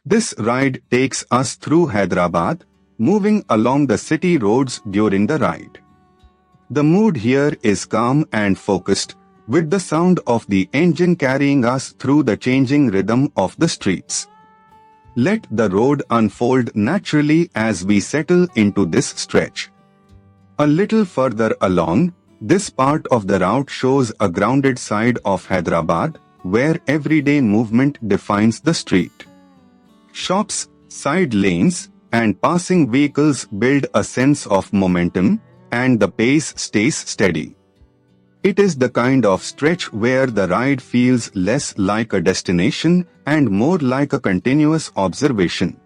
This ride takes us through Hyderabad, moving along the city roads during the ride. The mood here is calm and focused, with the sound of the engine carrying us through the changing rhythm of the streets. Let the road unfold naturally as we settle into this stretch. A little further along, this part of the route shows a grounded side of Hyderabad, where everyday movement defines the street. Shops, side lanes, and passing vehicles build a sense of momentum, and the pace stays steady. It is the kind of stretch where the ride feels less like a destination and more like a continuous observation.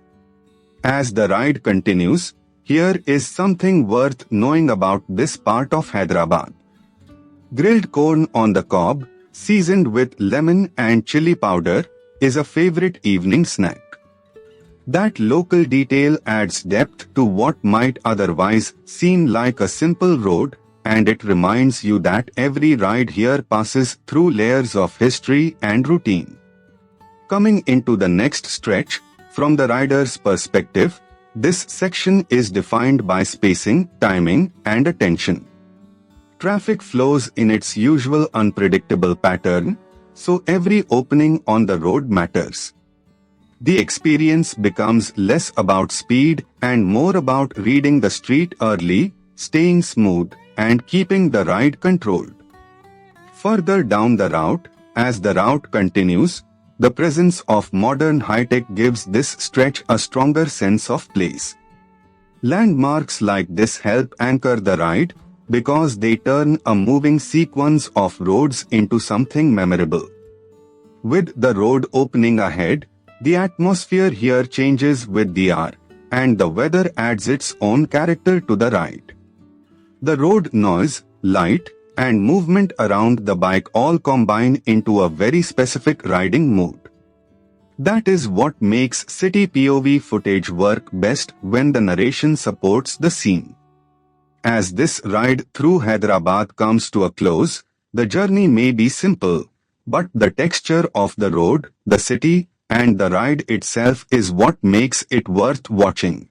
As the ride continues, here is something worth knowing about this part of Hyderabad. Grilled corn on the cob, seasoned with lemon and chili powder, is a favorite evening snack. That local detail adds depth to what might otherwise seem like a simple road, and it reminds you that every ride here passes through layers of history and routine. Coming into the next stretch, from the rider's perspective, this section is defined by spacing, timing, and attention. Traffic flows in its usual unpredictable pattern, so every opening on the road matters. The experience becomes less about speed and more about reading the street early, staying smooth, and keeping the ride controlled. Further down the route, as the route continues, the presence of modern high-tech gives this stretch a stronger sense of place. Landmarks like this help anchor the ride because they turn a moving sequence of roads into something memorable. With the road opening ahead, the atmosphere here changes with the hour, and the weather adds its own character to the ride. The road noise, light, and movement around the bike all combine into a very specific riding mood. That is what makes city POV footage work best when the narration supports the scene. As this ride through Hyderabad comes to a close, the journey may be simple, but the texture of the road, the city, and the ride itself is what makes it worth watching.